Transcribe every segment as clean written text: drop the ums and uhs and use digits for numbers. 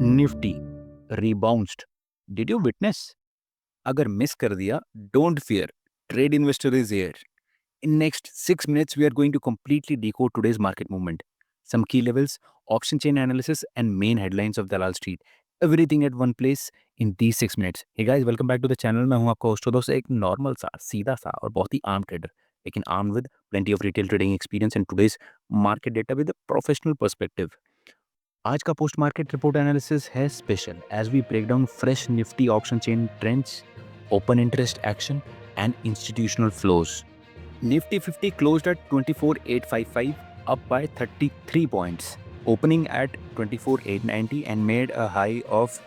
Nifty rebounded. Did you witness? अगर miss कर दिया, don't fear. Trade investor is here. In next 6 minutes, we are going to completely decode today's market movement. Some key levels, option chain analysis, and main headlines of Dalal Street. Everything at one place in these 6 minutes. Hey guys, welcome back to the channel. मैं हूं आपका host दोस्त, एक normal सा, सीधा सा और बहुत ही आम ट्रेडर, लेकिन arm with plenty of retail trading experience and today's market data with a professional perspective. आज का पोस्ट मार्केट रिपोर्ट एनालिसिस है special as we break down fresh Nifty option chain trends, open interest action and institutional flows. Nifty 50 closed at 24,855, up by 33 points, opening at 24,890 and made a high of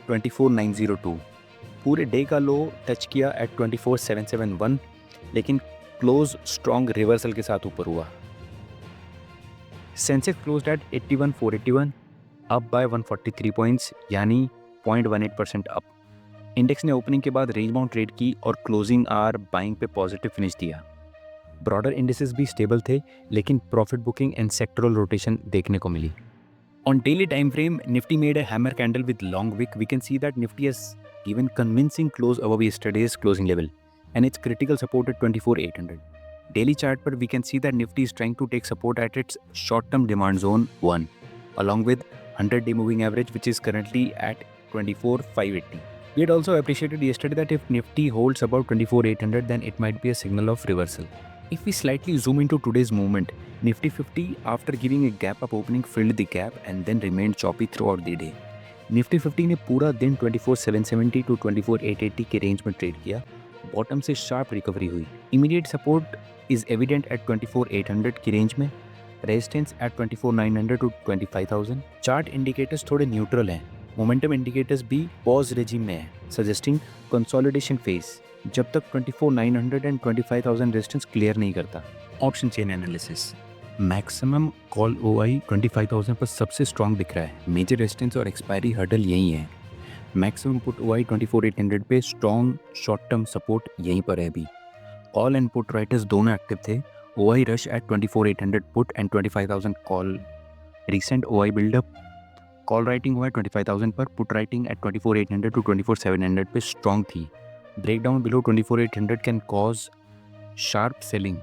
24,902. पूरे day का लो touch किया at 24,771, लेकिन close strong reversal के साथ ऊपर हुआ. Sensex closed eight 81,481, up by 143 points, यानी 0.18% up. Index ने ओपनिंग के बाद रेंज बाउंड ट्रेड की और क्लोजिंग आर बाइंग पे पॉजिटिव फिनिश दिया. ब्रॉडर इंडिसेस भी स्टेबल थे, लेकिन profit booking and sectoral rotation देखने को मिली. On daily time frame, Nifty made a hammer candle with long wick. We can see that Nifty has given convincing close above yesterday's closing level and its critical support at 24,800. Daily chart पर we can see that Nifty is trying to take support at its short-term demand zone 1, along with 100-day moving average, which is currently at 24,580. We had also appreciated yesterday that if Nifty holds above 24,800, then it might be a signal of reversal. If we slightly zoom into today's movement, Nifty 50, after giving a gap up opening, filled the gap and then remained choppy throughout the day. Nifty 50 ने पूरा दिन 24,770 to 24,880 के range में trade किया. Bottom से sharp recovery हुई. Immediate support is evident at 24,800 की range में, resistance at 24,900 to 25,000. Chart indicators थोड़े न्यूट्रल हैं. मोमेंटम इंडिकेटर्स भी पॉज रेजिम में है, सजेस्टिंग कंसोलिडेशन फेज जब तक 24,900 एंड 25,000 रेजिस्टेंस क्लियर नहीं करता. Option chain analysis, maximum call OI 25,000 पर सबसे स्ट्रॉन्ग दिख रहा है. मेजर रेजिस्टेंस और एक्सपायरी हर्डल यही है. मैक्सिमम पुट ओआई 24,800 पे, स्ट्रॉन्ग शॉर्ट टर्म सपोर्ट यहीं पर है. अभी कॉल एंड पुट राइटर्स दोनों एक्टिव थे. OI rush at 24,800 put and 25,000 call. Recent OI buildup, call writing हुआ है 25,000 पर, पुट राइटिंग एट 24,800 टू 24,700 पे स्ट्रॉन्ग थी. Breakdown below 24,800 can cause sharp selling.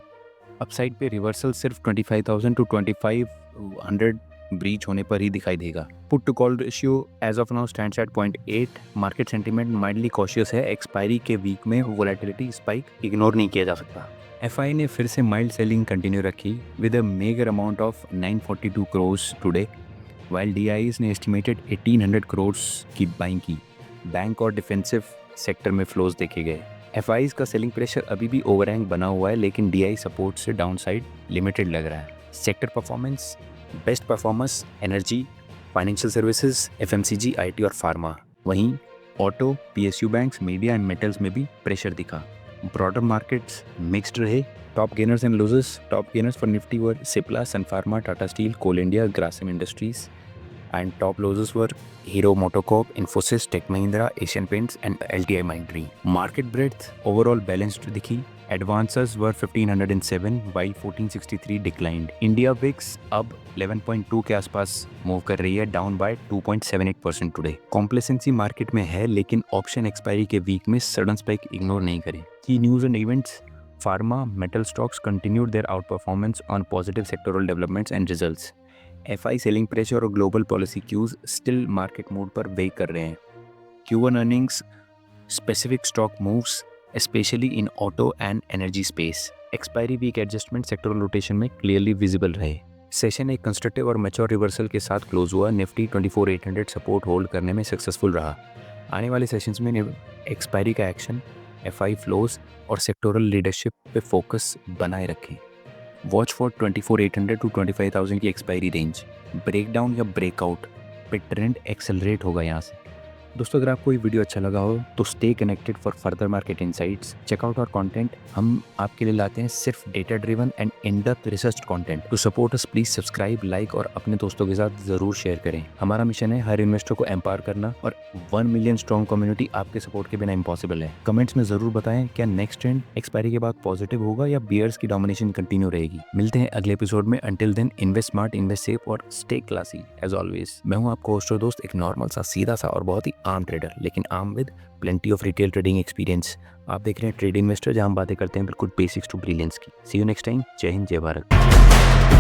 Upside पे रिवर्सल सिर्फ 25,000 टू 25,100 ब्रीच होने पर ही दिखाई देगा. Put to call ratio as of now stands at 0.8. Market sentiment mildly cautious है. एक्सपायरी के वीक में वोलेटिलिटी स्पाइक इग्नोर नहीं किया जा सकता. एफआई ने फिर से माइल्ड सेलिंग कंटिन्यू रखी with a major amount of 942 crores today, while DIs ने एस्टिमेटेड 1,800 करोर्स की बाइंग की. बैंक और डिफेंसिव सेक्टर में फ्लोज देखे गए. एफआईज का सेलिंग प्रेशर अभी भी ओवरहैंग बना हुआ है, लेकिन डीआई सपोर्ट से डाउनसाइड लिमिटेड लग रहा है. Sector performance, best performance energy, financial services, FMCG, IT और फार्मा. वहीं auto, PSU banks, media and metals में भी प्रेशर दिखा. ब्रॉडर मार्केट्स मिक्स्ड रहे. Top gainers and losers. Top gainers for Nifty were Cipla, Sun Pharma, Tata Steel, Coal India, Grasim Industries. And top losers were Hero MotoCorp, Infosys, Tech Mahindra, Asian Paints and LTI Mindtree. Market breadth overall balanced दिखी. Advances were 1,507 while 1,463 declined. India VIX अब 11.2 के आसपास move कर रही है, down by 2.78% today. Complacency market में है, लेकिन ऑप्शन एक्सपायरी के वीक में सडन स्पाइक इग्नोर नहीं करें. Key news and events, pharma, metal stocks continued their outperformance on positive sectoral developments and results. FI selling pressure और global policy cues still market mood पर weight कर रहे हैं. Q1 earnings, specific stock moves specially in auto and energy space. Expiry week adjustment sectoral rotation में clearly visible रहे. Session एक constructive और mature reversal के साथ क्लोज हुआ. निफ्टी 24,800 सपोर्ट होल्ड करने में सक्सेसफुल रहा. आने वाले सेशंस में एक्सपायरी का एक्शन, एफआई फ्लोज और सेक्टोरल लीडरशिप पे फोकस बनाए रखें. वॉच फॉर 24,800 टू 25,000 की एक्सपायरी रेंज. ब्रेकडाउन या ब्रेकआउट पे ट्रेंड एक्सेलरेट होगा यहाँ से. दोस्तों अगर आपको ये वीडियो अच्छा लगा हो तो stay connected for further market insights. Check out our content. हम आपके लिए लाते हैं सिर्फ data driven and in depth research content. To support us please subscribe, like और अपने दोस्तों के साथ जरूर शेयर करें। हमारा मिशन है हर इन्वेस्टर को एम्पावर करना और 1 मिलियन स्ट्रॉन्ग कम्युनिटी आपके सपोर्ट के बिना इम्पॉसिबल है। कमेंट्स में जरूर बताएं क्या नेक्स्ट ट्रेंड एक्सपायरी के बाद पॉजिटिव होगा या बियर्स की डोमिनेशन कंटिन्यू रहेगी। मिलते हैं अगले एपिसोड में। Until then invest smart, invest safe और स्टे क्लासी एज ऑलवेज। मैं हूं आपको होस्ट और दोस्त, एक नॉर्मल सा सीधा सा और बहुत ही आम ट्रेडर, लेकिन आम with plenty of retail trading experience. आप देख रहे हैं ट्रेड इन्वेस्टर, जहां हम बातें करते हैं बिल्कुल बेसिक्स टू ब्रिलियंस की। सी यू नेक्स्ट टाइम। जय हिंद, जय भारत।